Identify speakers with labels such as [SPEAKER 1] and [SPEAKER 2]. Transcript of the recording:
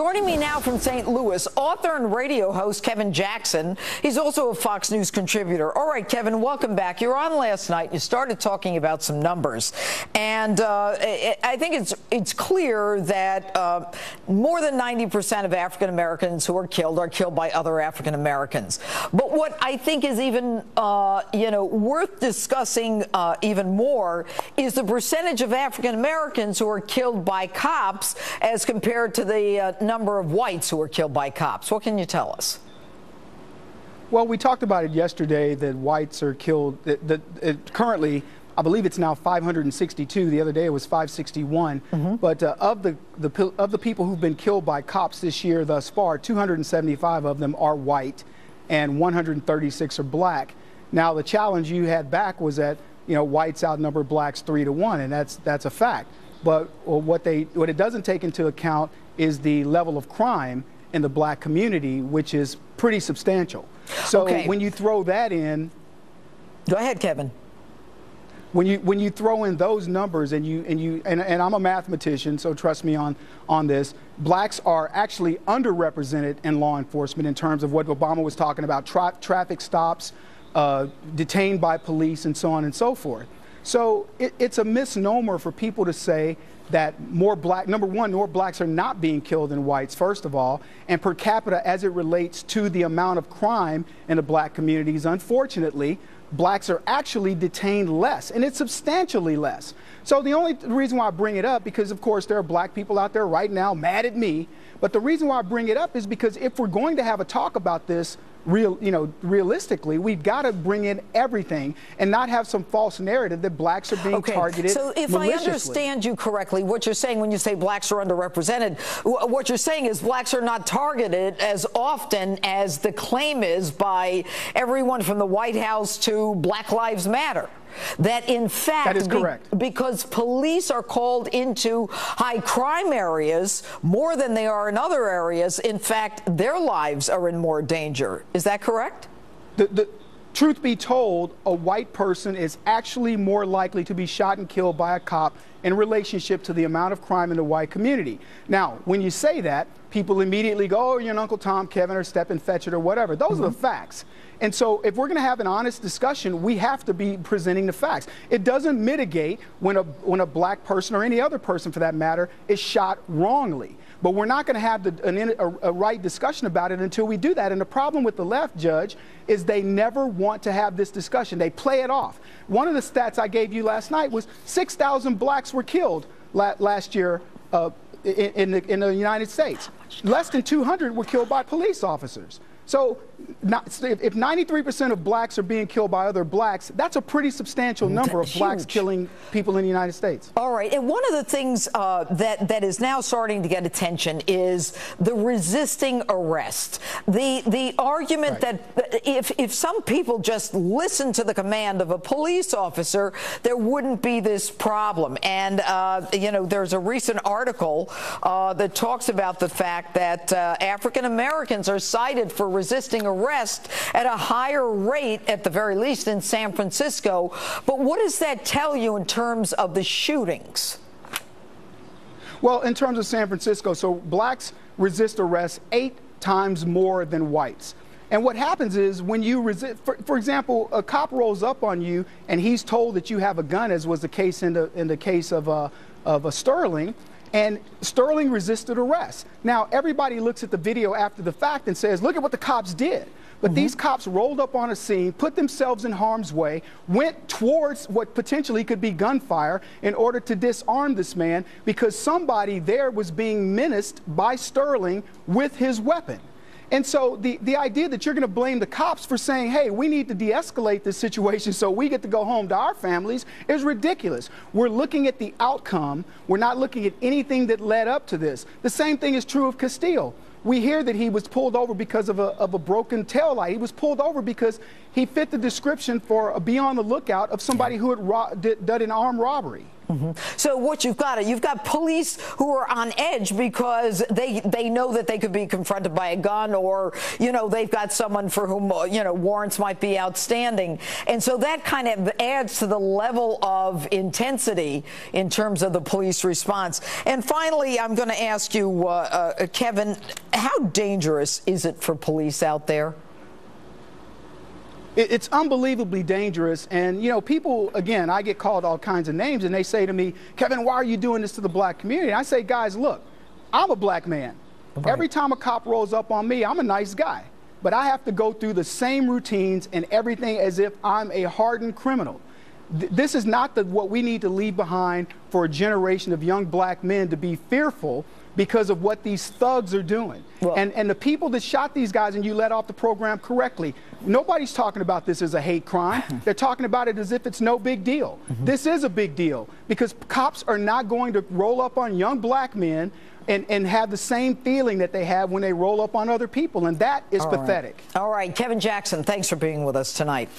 [SPEAKER 1] Joining me now from St. Louis, author and radio host Kevin Jackson. He's also a Fox News contributor. All right, Kevin, welcome back. You were on last night. You started talking about some numbers. And I think it's clear that more than 90% of African Americans who are killed by other African Americans. But what I think is even, worth discussing even more is the percentage of African Americans who are killed by cops as compared to the number of whites who are killed by cops. What can you tell us?
[SPEAKER 2] Well, we talked about it yesterday that whites are killed. Currently, I believe it's now 562. The other day it was 561. But of the people who've been killed by cops this year thus far, 275 of them are white, and 136 are black. Now, the challenge you had back was that whites outnumber blacks 3-1, and that's a fact. But what it doesn't take into account is the level of crime in the black community, which is pretty substantial. So when you throw that in,
[SPEAKER 1] go ahead, Kevin.
[SPEAKER 2] When you throw in those numbers, and I'm a mathematician, so trust me on this, blacks are actually underrepresented in law enforcement in terms of what Obama was talking about: traffic stops, detained by police, and so on and so forth. So it's a misnomer for people to say that more blacks are not being killed than whites, first of all, and per capita as it relates to the amount of crime in the black communities, unfortunately, blacks are actually detained less, and it's substantially less. So the only reason why I bring it up, because of course there are black people out there right now mad at me, but the reason why I bring it up is because if we're going to have a talk about this realistically, we've got to bring in everything and not have some false narrative that blacks are being targeted
[SPEAKER 1] So if
[SPEAKER 2] maliciously.
[SPEAKER 1] I understand you correctly, what you're saying when you say blacks are underrepresented, what you're saying is blacks are not targeted as often as the claim is by everyone from the White House to Black Lives Matter. That in fact,
[SPEAKER 2] that is correct.
[SPEAKER 1] Because police are called into high crime areas more than they are in other areas, in fact, their lives are in more danger. Is that correct?
[SPEAKER 2] The truth be told, a white person is actually more likely to be shot and killed by a cop in relationship to the amount of crime in the white community. Now, when you say that, people immediately go, oh, you're an Uncle Tom, Kevin, or Step and Fetch It, or whatever. Those are the facts. And so if we're going to have an honest discussion, we have to be presenting the facts. It doesn't mitigate when a black person, or any other person for that matter, is shot wrongly. But we're not going to have a right discussion about it until we do that. And the problem with the left, Judge, is they never want to have this discussion. They play it off. One of the stats I gave you last night was 6,000 blacks were killed last year in the United States. Less than 200 were killed by police officers. So if 93% of blacks are being killed by other blacks, that's a pretty substantial number of blacks killing people in the United States.
[SPEAKER 1] All right. And one of the things that is now starting to get attention is the resisting arrest. The argument that if some people just listen to the command of a police officer, there wouldn't be this problem. And, there's a recent article that talks about the fact that African Americans are cited for resisting arrest at a higher rate, at the very least, in San Francisco. But what does that tell you in terms of the shootings?
[SPEAKER 2] Well, in terms of San Francisco, so blacks resist arrest 8 times more than whites. And what happens is when you resist, for example, a cop rolls up on you and he's told that you have a gun, as was the case in the case of Sterling. And Sterling resisted arrest. Now, everybody looks at the video after the fact and says, look at what the cops did. But these cops rolled up on a scene, put themselves in harm's way, went towards what potentially could be gunfire in order to disarm this man because somebody there was being menaced by Sterling with his weapon. And so the idea that you're going to blame the cops for saying, hey, we need to de-escalate this situation so we get to go home to our families is ridiculous. We're looking at the outcome. We're not looking at anything that led up to this. The same thing is true of Castillo. We hear that he was pulled over because of a broken taillight. He was pulled over because he fit the description for be on the lookout of somebody who had did an armed robbery.
[SPEAKER 1] So what you've got police who are on edge because they know that they could be confronted by a gun, or they've got someone for whom warrants might be outstanding, and so that kind of adds to the level of intensity in terms of the police response. And finally, I'm going to ask you, Kevin, how dangerous is it for police out there?
[SPEAKER 2] It's unbelievably dangerous. And, people, again, I get called all kinds of names, and they say to me, Kevin, why are you doing this to the black community? And I say, guys, look, I'm a black man. Right. Every time a cop rolls up on me, I'm a nice guy. But I have to go through the same routines and everything as if I'm a hardened criminal. This is not what we need to leave behind for a generation of young black men to be fearful because of what these thugs are doing. Well, and the people that shot these guys, and you let off the program correctly, nobody's talking about this as a hate crime. They're talking about it as if it's no big deal. This is a big deal because cops are not going to roll up on young black men and have the same feeling that they have when they roll up on other people, and that is pathetic.
[SPEAKER 1] All right, Kevin Jackson, thanks for being with us tonight.